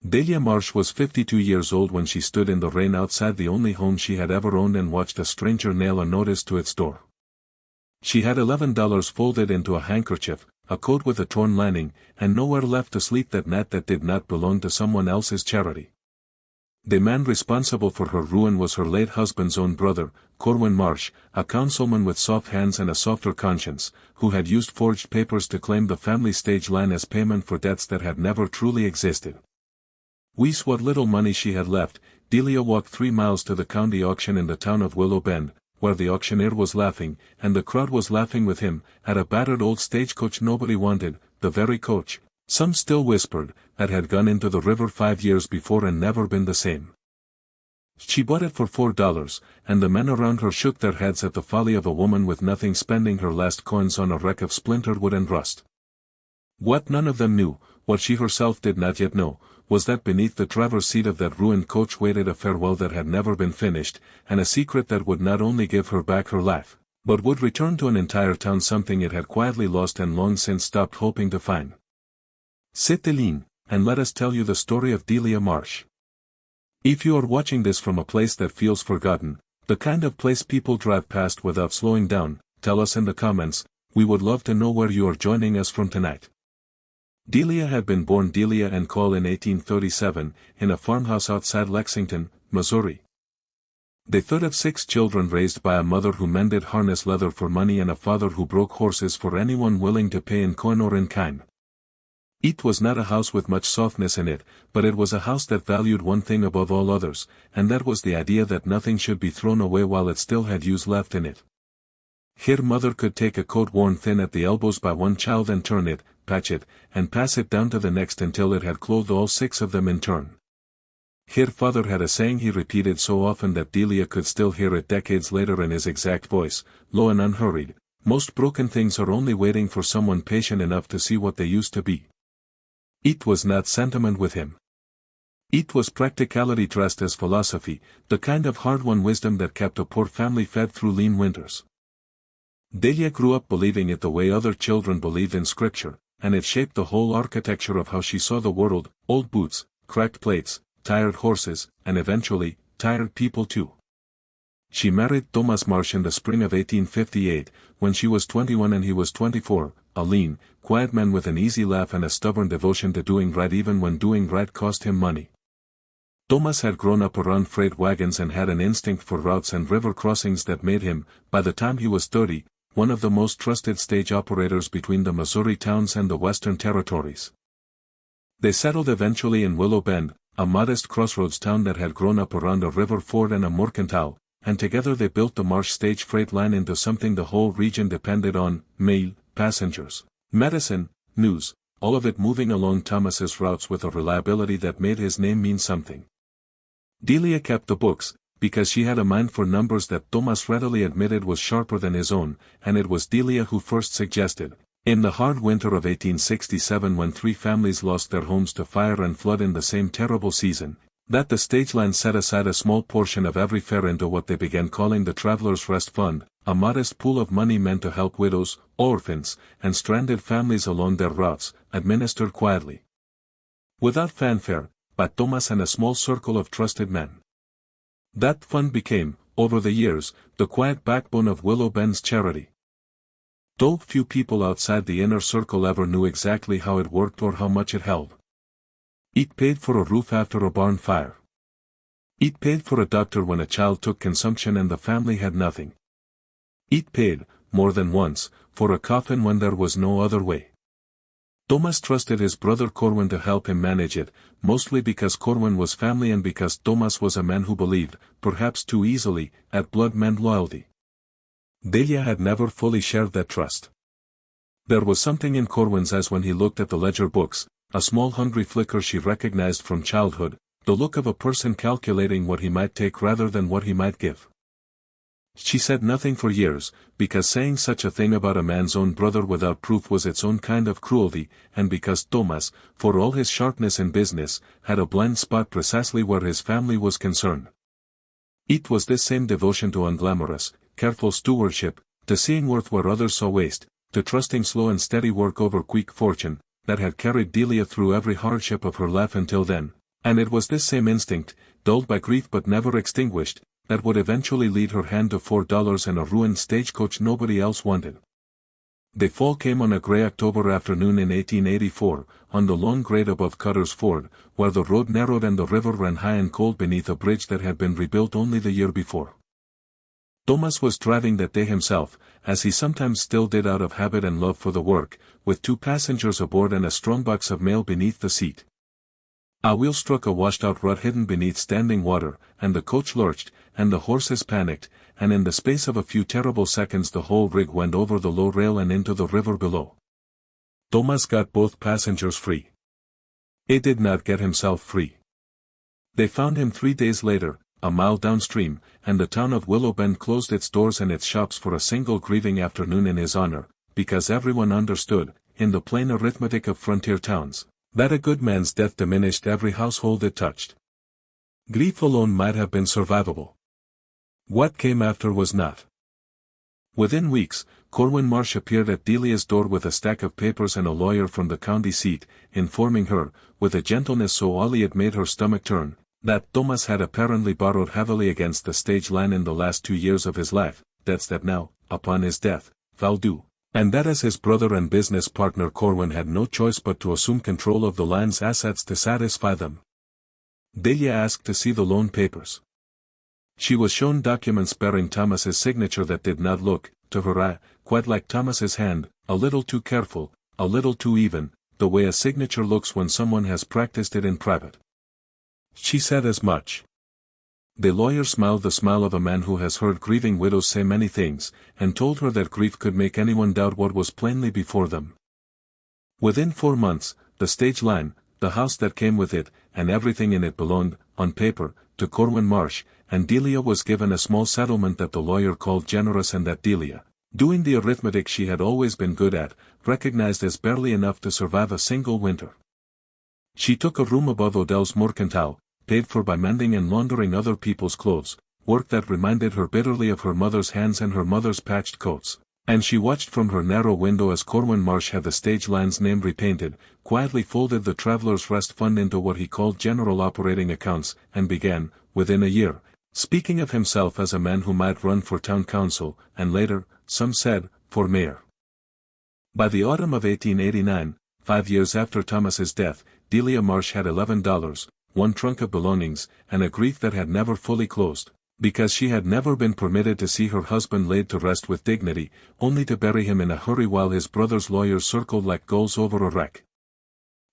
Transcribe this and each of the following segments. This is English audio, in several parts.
Delia Marsh was 52 years old when she stood in the rain outside the only home she had ever owned and watched a stranger nail a notice to its door. She had $11 folded into a handkerchief, a coat with a torn lining, and nowhere left to sleep that night that did not belong to someone else's charity. The man responsible for her ruin was her late husband's own brother, Corwin Marsh, a councilman with soft hands and a softer conscience, who had used forged papers to claim the family stage line as payment for debts that had never truly existed. With what little money she had left, Delia walked 3 miles to the county auction in the town of Willow Bend, where the auctioneer was laughing, and the crowd was laughing with him, at a battered old stagecoach nobody wanted, the very coach, some still whispered, that had gone into the river 5 years before and never been the same. She bought it for $4, and the men around her shook their heads at the folly of a woman with nothing spending her last coins on a wreck of splintered wood and rust. What none of them knew, what she herself did not yet know, was that beneath the driver's seat of that ruined coach waited a farewell that had never been finished, and a secret that would not only give her back her life, but would return to an entire town something it had quietly lost and long since stopped hoping to find. Sit down, and let us tell you the story of Delia Marsh. If you are watching this from a place that feels forgotten, the kind of place people drive past without slowing down, tell us in the comments. We would love to know where you are joining us from tonight. Delia had been born Delia and Cole in 1837, in a farmhouse outside Lexington, Missouri. The third of 6 children raised by a mother who mended harness leather for money and a father who broke horses for anyone willing to pay in coin or in kind. It was not a house with much softness in it, but it was a house that valued one thing above all others, and that was the idea that nothing should be thrown away while it still had use left in it. Her mother could take a coat worn thin at the elbows by one child and turn it, patch it, and pass it down to the next until it had clothed all 6 of them in turn. Her father had a saying he repeated so often that Delia could still hear it decades later in his exact voice, low and unhurried: most broken things are only waiting for someone patient enough to see what they used to be. It was not sentiment with him. It was practicality dressed as philosophy, the kind of hard-won wisdom that kept a poor family fed through lean winters. Delia grew up believing it the way other children believed in scripture, and it shaped the whole architecture of how she saw the world: old boots, cracked plates, tired horses, and eventually, tired people too. She married Thomas Marsh in the spring of 1858, when she was 21 and he was 24, a lean, quiet man with an easy laugh and a stubborn devotion to doing right even when doing right cost him money. Thomas had grown up around freight wagons and had an instinct for routes and river crossings that made him, by the time he was 30, one of the most trusted stage operators between the Missouri towns and the Western Territories. They settled eventually in Willow Bend, a modest crossroads town that had grown up around a river ford and a mercantile, and together they built the Marsh stage freight line into something the whole region depended on: mail, passengers, medicine, news, all of it moving along Thomas's routes with a reliability that made his name mean something. Delia kept the books, because she had a mind for numbers that Thomas readily admitted was sharper than his own, and it was Delia who first suggested, in the hard winter of 1867 when 3 families lost their homes to fire and flood in the same terrible season, that the stage line set aside a small portion of every fare into what they began calling the Travelers' Rest Fund, a modest pool of money meant to help widows, orphans, and stranded families along their routes, administered quietly. Without fanfare, by Thomas and a small circle of trusted men. That fund became, over the years, the quiet backbone of Willow Bend's charity. Though few people outside the inner circle ever knew exactly how it worked or how much it held. It paid for a roof after a barn fire. It paid for a doctor when a child took consumption and the family had nothing. It paid, more than once, for a coffin when there was no other way. Thomas trusted his brother Corwin to help him manage it, mostly because Corwin was family and because Thomas was a man who believed, perhaps too easily, at blood meant loyalty. Delia had never fully shared that trust. There was something in Corwin's eyes when he looked at the ledger books, a small hungry flicker she recognized from childhood, the look of a person calculating what he might take rather than what he might give. She said nothing for years, because saying such a thing about a man's own brother without proof was its own kind of cruelty, and because Thomas, for all his sharpness in business, had a blind spot precisely where his family was concerned. It was this same devotion to unglamorous, careful stewardship, to seeing worth where others saw waste, to trusting slow and steady work over quick fortune, that had carried Delia through every hardship of her life until then, And it was this same instinct, dulled by grief but never extinguished, that would eventually lead her hand to $4 and a ruined stagecoach nobody else wanted. The fall came on a grey October afternoon in 1884, on the long grade above Cutter's Ford, where the road narrowed and the river ran high and cold beneath a bridge that had been rebuilt only the year before. Thomas was driving that day himself, as he sometimes still did out of habit and love for the work, with 2 passengers aboard and a strong box of mail beneath the seat. A wheel struck a washed-out rut hidden beneath standing water, and the coach lurched, and the horses panicked, and in the space of a few terrible seconds the whole rig went over the low rail and into the river below. Thomas got both passengers free. He did not get himself free. They found him 3 days later, a mile downstream, and the town of Willow Bend closed its doors and its shops for a single grieving afternoon in his honor, because everyone understood, in the plain arithmetic of frontier towns, that a good man's death diminished every household it touched. Grief alone might have been survivable. What came after was not. Within weeks, Corwin Marsh appeared at Delia's door with a stack of papers and a lawyer from the county seat, informing her, with a gentleness so awful it made her stomach turn, that Thomas had apparently borrowed heavily against the stage line in the last 2 years of his life, debts that now, upon his death, fell due, and that as his brother and business partner Corwin had no choice but to assume control of the line's assets to satisfy them. Delia asked to see the loan papers. She was shown documents bearing Thomas's signature that did not look, to her eye, quite like Thomas's hand, a little too careful, a little too even, the way a signature looks when someone has practiced it in private. She said as much. The lawyer smiled the smile of a man who has heard grieving widows say many things, and told her that grief could make anyone doubt what was plainly before them. Within 4 months, the stage line, the house that came with it, and everything in it belonged, on paper, to Corwin Marsh, and Delia was given a small settlement that the lawyer called generous and that Delia, doing the arithmetic she had always been good at, recognized as barely enough to survive a single winter. She took a room above Odell's Mercantile, paid for by mending and laundering other people's clothes, work that reminded her bitterly of her mother's hands and her mother's patched coats, and she watched from her narrow window as Corwin Marsh had the stage line's name repainted, quietly folded the Travelers' Rest Fund into what he called general operating accounts, and began, within a year, speaking of himself as a man who might run for town council, and later, some said, for mayor. By the autumn of 1889, 5 years after Thomas's death, Delia Marsh had $11, 1 trunk of belongings, and a grief that had never fully closed, because she had never been permitted to see her husband laid to rest with dignity, only to bury him in a hurry while his brother's lawyers circled like gulls over a wreck.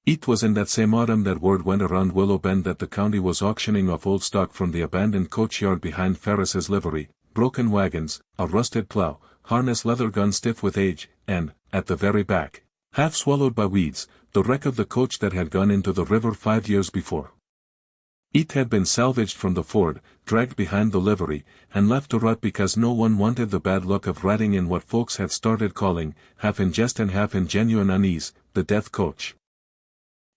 It was in that same autumn that word went around Willow Bend that the county was auctioning off old stock from the abandoned coach yard behind Ferris's livery, broken wagons, a rusted plow, harness leather gun stiff with age, and, at the very back, half swallowed by weeds, the wreck of the coach that had gone into the river 5 years before. It had been salvaged from the Ford, dragged behind the livery, and left to rot because no one wanted the bad luck of riding in what folks had started calling, half in jest and half in genuine unease, the death coach.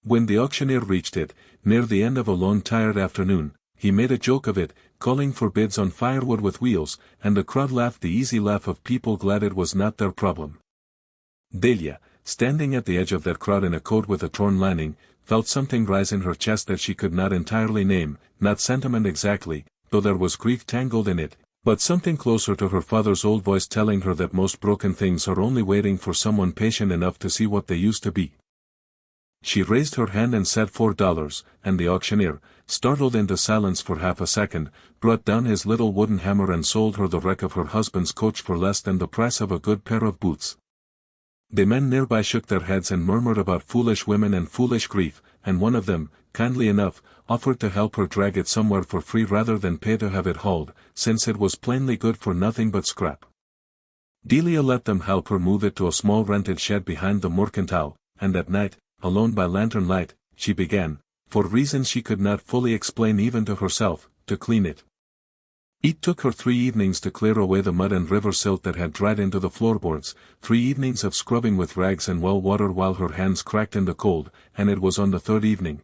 When the auctioneer reached it, near the end of a long tired afternoon, he made a joke of it, calling for bids on firewood with wheels, and the crowd laughed the easy laugh of people glad it was not their problem. Delia, standing at the edge of that crowd in a coat with a torn lining, felt something rise in her chest that she could not entirely name, not sentiment exactly, though there was grief tangled in it, but something closer to her father's old voice telling her that most broken things are only waiting for someone patient enough to see what they used to be. She raised her hand and said $4, and the auctioneer, startled into silence for half a second, brought down his little wooden hammer and sold her the wreck of her husband's coach for less than the price of a good pair of boots. The men nearby shook their heads and murmured about foolish women and foolish grief, and one of them, kindly enough, offered to help her drag it somewhere for free rather than pay to have it hauled, since it was plainly good for nothing but scrap. Delia let them help her move it to a small rented shed behind the Mercantile, and at night, alone by lantern light, she began, for reasons she could not fully explain even to herself, to clean it. It took her 3 evenings to clear away the mud and river silt that had dried into the floorboards, 3 evenings of scrubbing with rags and well water while her hands cracked in the cold, and it was on the 3rd evening.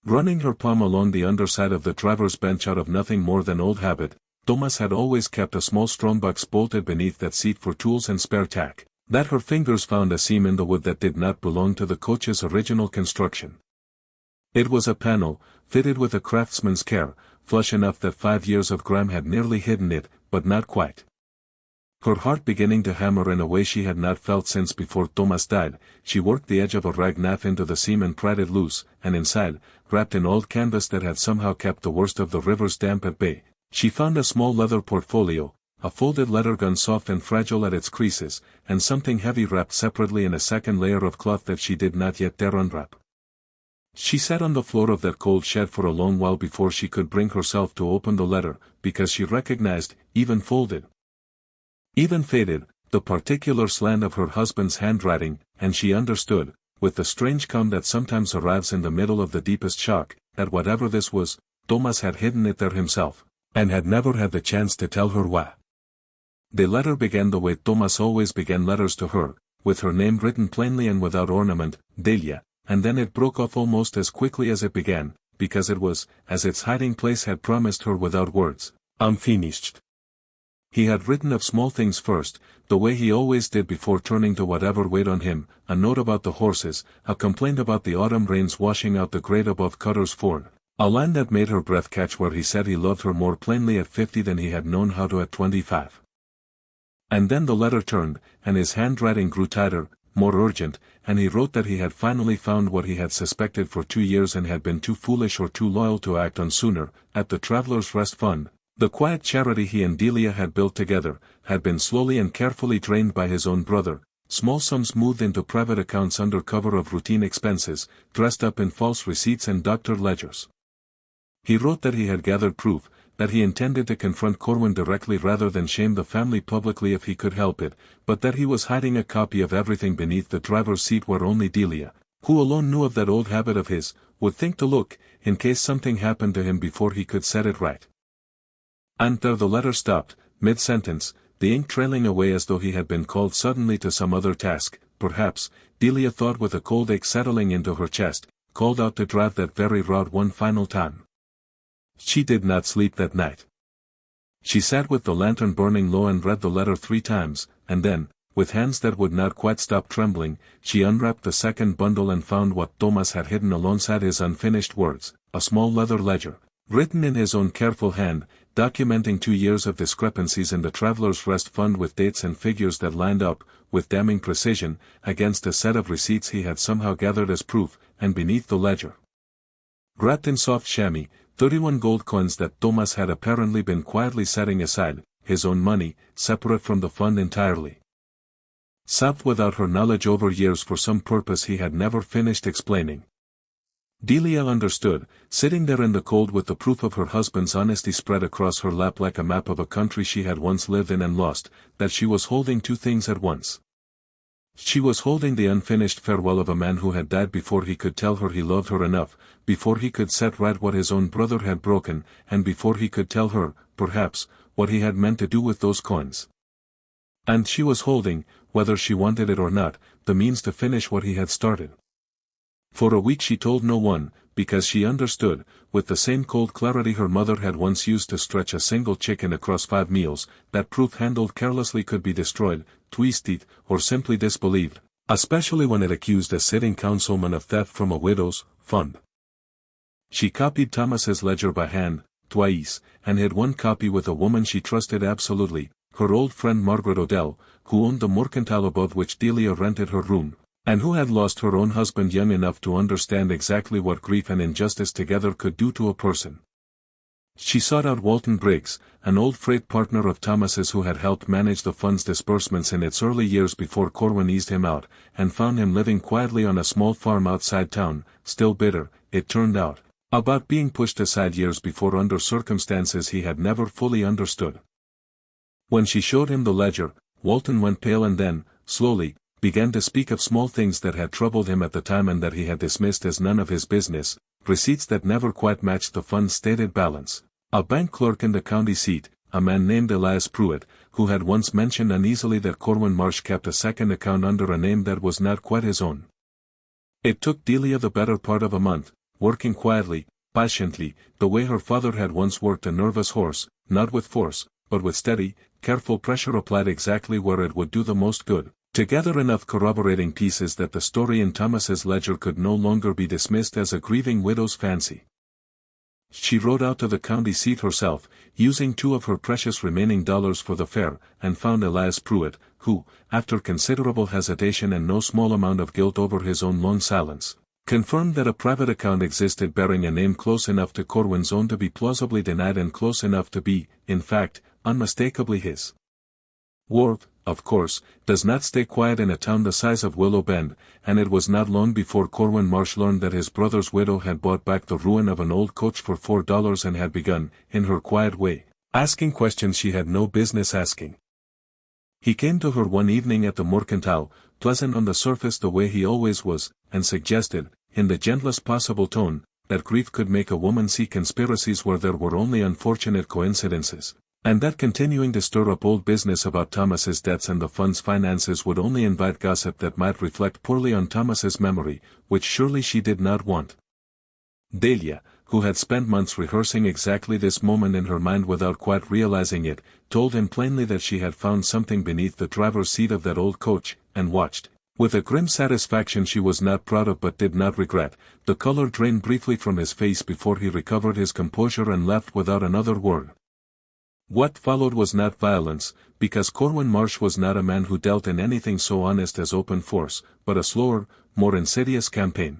Running her palm along the underside of the driver's bench out of nothing more than old habit, Thomas had always kept a small strongbox bolted beneath that seat for tools and spare tack, that her fingers found a seam in the wood that did not belong to the coach's original construction. It was a panel, fitted with a craftsman's care, flush enough that 5 years of grime had nearly hidden it, but not quite. Her heart beginning to hammer in a way she had not felt since before Thomas died, she worked the edge of a rag knife into the seam and pried it loose, and inside, wrapped in old canvas that had somehow kept the worst of the river's damp at bay, she found a small leather portfolio, a folded letter gun soft and fragile at its creases, and something heavy wrapped separately in a second layer of cloth that she did not yet dare unwrap. She sat on the floor of that cold shed for a long while before she could bring herself to open the letter, because she recognized, even folded, even faded, the particular slant of her husband's handwriting, and she understood, with the strange calm that sometimes arrives in the middle of the deepest shock, that whatever this was, Thomas had hidden it there himself, and had never had the chance to tell her why. The letter began the way Thomas always began letters to her, with her name written plainly and without ornament, Delia, and then it broke off almost as quickly as it began, because it was, as its hiding place had promised her without words, unfinished. He had written of small things first, the way he always did before turning to whatever weighed on him, a note about the horses, a complaint about the autumn rains washing out the grate above Cutter's Ford, a line that made her breath catch where he said he loved her more plainly at 50 than he had known how to at 25. And then the letter turned, and his handwriting grew tighter, more urgent, and he wrote that he had finally found what he had suspected for 2 years and had been too foolish or too loyal to act on sooner, at the Travelers' Rest Fund. The quiet charity he and Delia had built together, had been slowly and carefully drained by his own brother, small sums moved into private accounts under cover of routine expenses, dressed up in false receipts and doctored ledgers. He wrote that he had gathered proof, that he intended to confront Corwin directly rather than shame the family publicly if he could help it, but that he was hiding a copy of everything beneath the driver's seat where only Delia, who alone knew of that old habit of his, would think to look, in case something happened to him before he could set it right. And there the letter stopped, mid-sentence, the ink trailing away as though he had been called suddenly to some other task, perhaps, Delia thought with a cold ache settling into her chest, called out to drive that very route one final time. She did not sleep that night. She sat with the lantern burning low and read the letter 3 times, and then, with hands that would not quite stop trembling, she unwrapped the second bundle and found what Thomas had hidden alongside his unfinished words, a small leather ledger, written in his own careful hand, documenting 2 years of discrepancies in the Travelers' Rest Fund with dates and figures that lined up, with damning precision, against a set of receipts he had somehow gathered as proof, and beneath the ledger, wrapped in soft chamois, 31 gold coins that Thomas had apparently been quietly setting aside, his own money, separate from the fund entirely. Saved without her knowledge over years for some purpose he had never finished explaining. Delia understood, sitting there in the cold with the proof of her husband's honesty spread across her lap like a map of a country she had once lived in and lost, that she was holding 2 things at once. She was holding the unfinished farewell of a man who had died before he could tell her he loved her enough, before he could set right what his own brother had broken, and before he could tell her, perhaps, what he had meant to do with those coins. And she was holding, whether she wanted it or not, the means to finish what he had started. For a week she told no one, because she understood, with the same cold clarity her mother had once used to stretch a single chicken across 5 meals, that proof handled carelessly could be destroyed, twisted, or simply disbelieved, especially when it accused a sitting councilman of theft from a widow's fund. She copied Thomas's ledger by hand, twice, and hid 1 copy with a woman she trusted absolutely, her old friend Margaret Odell, who owned the mercantile above which Delia rented her room, and who had lost her own husband young enough to understand exactly what grief and injustice together could do to a person. She sought out Walton Briggs, an old freight partner of Thomas's who had helped manage the fund's disbursements in its early years before Corwin eased him out, and found him living quietly on a small farm outside town, still bitter, it turned out, about being pushed aside years before under circumstances he had never fully understood. When she showed him the ledger, Walton went pale and then, slowly, began to speak of small things that had troubled him at the time and that he had dismissed as none of his business, receipts that never quite matched the fund's stated balance. A bank clerk in the county seat, a man named Elias Pruitt, who had once mentioned uneasily that Corwin Marsh kept a second account under a name that was not quite his own. It took Delia the better part of a month, working quietly, patiently, the way her father had once worked a nervous horse, not with force, but with steady, careful pressure applied exactly where it would do the most good, to gather enough corroborating pieces that the story in Thomas's ledger could no longer be dismissed as a grieving widow's fancy. She rode out to the county seat herself, using 2 of her precious remaining dollars for the fare, and found Elias Pruitt, who, after considerable hesitation and no small amount of guilt over his own long silence, confirmed that a private account existed bearing a name close enough to Corwin's own to be plausibly denied and close enough to be, in fact, unmistakably his. Ward, of course, does not stay quiet in a town the size of Willow Bend, and it was not long before Corwin Marsh learned that his brother's widow had bought back the ruin of an old coach for $4 and had begun, in her quiet way, asking questions she had no business asking. He came to her one evening at the Mercantile, pleasant on the surface the way he always was, and suggested, in the gentlest possible tone, that grief could make a woman see conspiracies where there were only unfortunate coincidences, and that continuing to stir up old business about Thomas's debts and the fund's finances would only invite gossip that might reflect poorly on Thomas's memory, which surely she did not want. Dahlia, who had spent months rehearsing exactly this moment in her mind without quite realizing it, told him plainly that she had found something beneath the driver's seat of that old coach, and watched, with a grim satisfaction she was not proud of but did not regret, the color drain briefly from his face before he recovered his composure and left without another word. What followed was not violence, because Corwin Marsh was not a man who dealt in anything so honest as open force, but a slower, more insidious campaign.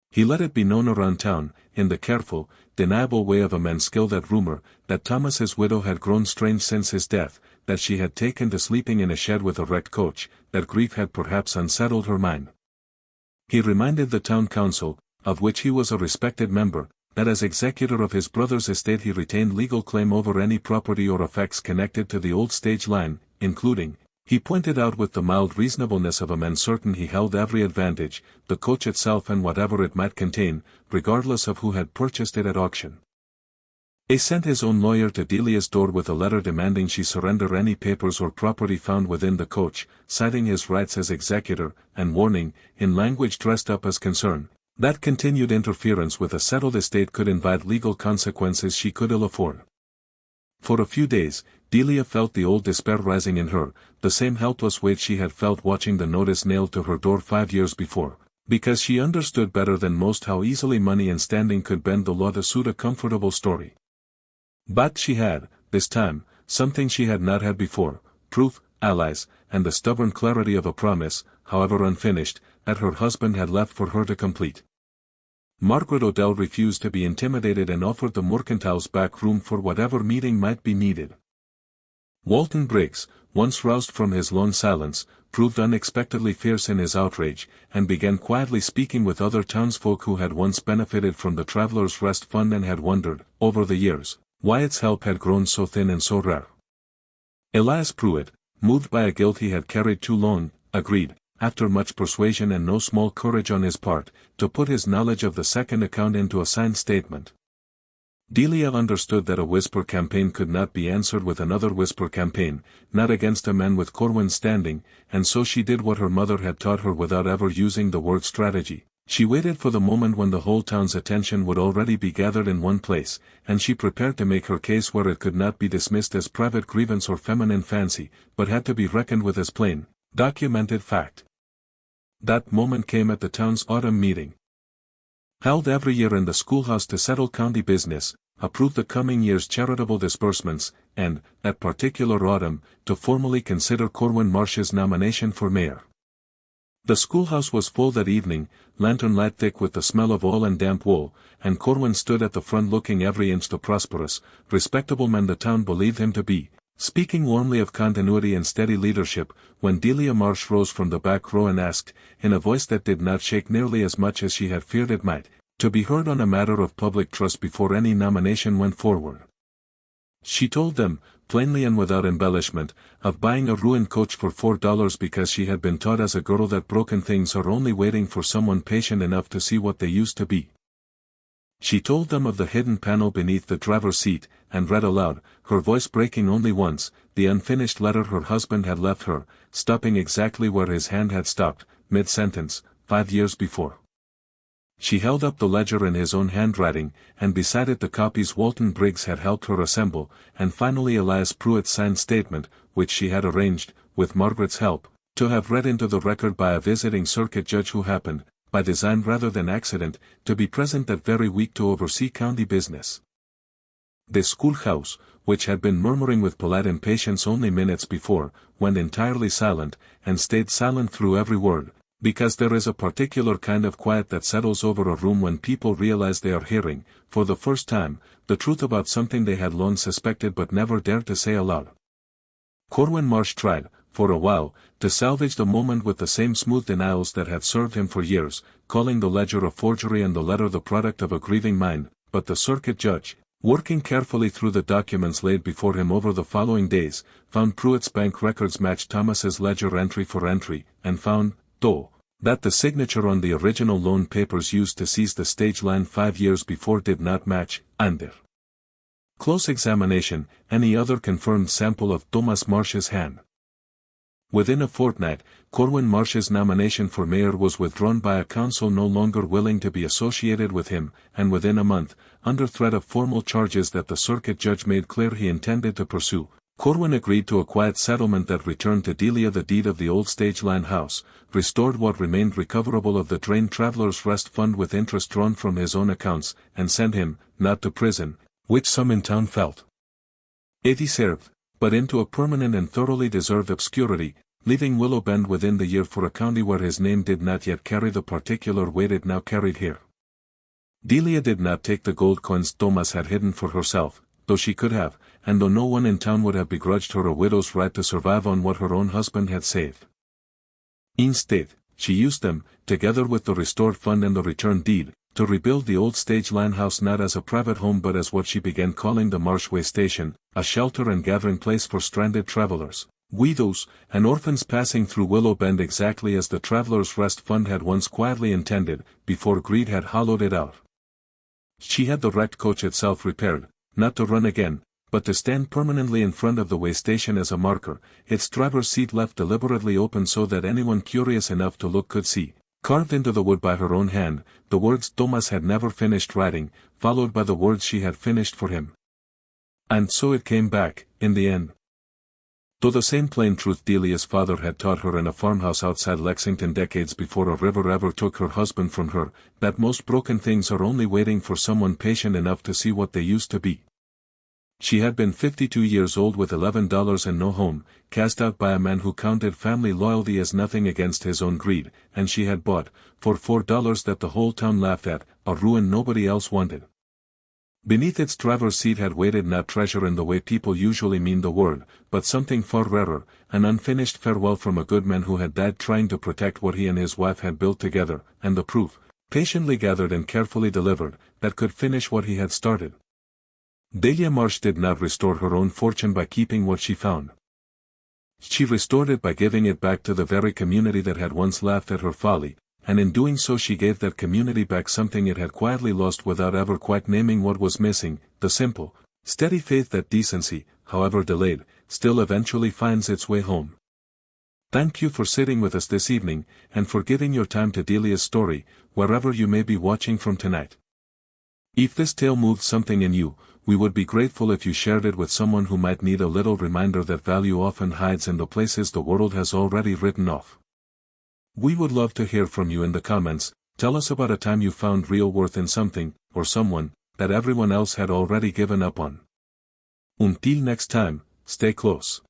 He let it be known around town, in the careful, deniable way of a man skilled at rumor, that Thomas's widow had grown strange since his death, that she had taken to sleeping in a shed with a wrecked coach, that grief had perhaps unsettled her mind. He reminded the town council, of which he was a respected member, that as executor of his brother's estate he retained legal claim over any property or effects connected to the old stage line, including, he pointed out with the mild reasonableness of a man certain he held every advantage, the coach itself and whatever it might contain, regardless of who had purchased it at auction. He sent his own lawyer to Delia's door with a letter demanding she surrender any papers or property found within the coach, citing his rights as executor, and warning, in language dressed up as concern, that continued interference with a settled estate could invite legal consequences she could ill afford. For a few days, Delia felt the old despair rising in her, the same helpless weight she had felt watching the notice nailed to her door 5 years before, because she understood better than most how easily money and standing could bend the law to suit a comfortable story. But she had, this time, something she had not had before, proof, allies, and the stubborn clarity of a promise, however unfinished, that her husband had left for her to complete. Margaret Odell refused to be intimidated and offered the Mercantile's back room for whatever meeting might be needed. Walton Briggs, once roused from his long silence, proved unexpectedly fierce in his outrage, and began quietly speaking with other townsfolk who had once benefited from the Travelers' Rest Fund and had wondered, over the years, why its help had grown so thin and so rare. Elias Pruitt, moved by a guilt he had carried too long, agreed, after much persuasion and no small courage on his part, to put his knowledge of the second account into a signed statement. Delia understood that a whisper campaign could not be answered with another whisper campaign, not against a man with Corwin's standing, and so she did what her mother had taught her without ever using the word strategy. She waited for the moment when the whole town's attention would already be gathered in one place, and she prepared to make her case where it could not be dismissed as private grievance or feminine fancy, but had to be reckoned with as plain, documented fact. That moment came at the town's autumn meeting. Held every year in the schoolhouse to settle county business, approve the coming year's charitable disbursements, and, that particular autumn, to formally consider Corwin Marsh's nomination for mayor. The schoolhouse was full that evening, lantern light thick with the smell of oil and damp wool, and Corwin stood at the front looking every inch the prosperous, respectable man the town believed him to be, speaking warmly of continuity and steady leadership, when Delia Marsh rose from the back row and asked, in a voice that did not shake nearly as much as she had feared it might, to be heard on a matter of public trust before any nomination went forward. She told them, plainly and without embellishment, of buying a ruined coach for $4 because she had been taught as a girl that broken things are only waiting for someone patient enough to see what they used to be. She told them of the hidden panel beneath the driver's seat, and read aloud, her voice breaking only once, the unfinished letter her husband had left her, stopping exactly where his hand had stopped, mid-sentence, 5 years before. She held up the ledger in his own handwriting, and beside it the copies Walton Briggs had helped her assemble, and finally Elias Pruitt's signed statement, which she had arranged, with Margaret's help, To have read into the record by a visiting circuit judge who happened, by design rather than accident, to be present that very week to oversee county business. The schoolhouse, which had been murmuring with polite impatience only minutes before, went entirely silent, and stayed silent through every word, because there is a particular kind of quiet that settles over a room when people realize they are hearing, for the first time, the truth about something they had long suspected but never dared to say aloud. Corwin Marsh tried, for a while, to salvage the moment with the same smooth denials that had served him for years, calling the ledger a forgery and the letter the product of a grieving mind, but the circuit judge, working carefully through the documents laid before him over the following days, found Pruitt's bank records matched Thomas's ledger entry for entry, and found, though, that the signature on the original loan papers used to seize the stage land 5 years before did not match, under close examination, any other confirmed sample of Thomas Marsh's hand. Within a fortnight, Corwin Marsh's nomination for mayor was withdrawn by a council no longer willing to be associated with him, and within a month, under threat of formal charges that the circuit judge made clear he intended to pursue, Corwin agreed to a quiet settlement that returned to Delia the deed of the old stage land house, restored what remained recoverable of the drained Travelers' Rest Fund with interest drawn from his own accounts, and sent him, not to prison, which some in town felt it deserved, but into a permanent and thoroughly deserved obscurity, leaving Willow Bend within the year for a county where his name did not yet carry the particular weight it now carried here. Delia did not take the gold coins Thomas had hidden for herself, though she could have, and though no one in town would have begrudged her a widow's right to survive on what her own husband had saved. Instead, she used them, together with the restored fund and the return deed, to rebuild the old stage land house not as a private home but as what she began calling the Marshway Station, a shelter and gathering place for stranded travelers, widows, and orphans passing through Willow Bend exactly as the Travelers' Rest Fund had once quietly intended, before greed had hollowed it out. She had the wrecked coach itself repaired, not to run again, but to stand permanently in front of the way station as a marker, its driver's seat left deliberately open so that anyone curious enough to look could see, carved into the wood by her own hand, the words Thomas had never finished writing, followed by the words she had finished for him. And so it came back, in the end. Though the same plain truth Delia's father had taught her in a farmhouse outside Lexington decades before a river ever took her husband from her, that most broken things are only waiting for someone patient enough to see what they used to be. She had been 52 years old with $11 and no home, cast out by a man who counted family loyalty as nothing against his own greed, and she had bought, for $4 that the whole town laughed at, a ruin nobody else wanted. Beneath its driver's seat had waited not treasure in the way people usually mean the word, but something far rarer, an unfinished farewell from a good man who had died trying to protect what he and his wife had built together, and the proof, patiently gathered and carefully delivered, that could finish what he had started. Delia Marsh did not restore her own fortune by keeping what she found. She restored it by giving it back to the very community that had once laughed at her folly, and in doing so she gave that community back something it had quietly lost without ever quite naming what was missing, the simple, steady faith that decency, however delayed, still eventually finds its way home. Thank you for sitting with us this evening, and for giving your time to Delia's story, wherever you may be watching from tonight. If this tale moved something in you, we would be grateful if you shared it with someone who might need a little reminder that value often hides in the places the world has already written off. We would love to hear from you in the comments. Tell us about a time you found real worth in something, or someone, that everyone else had already given up on. Until next time, stay close.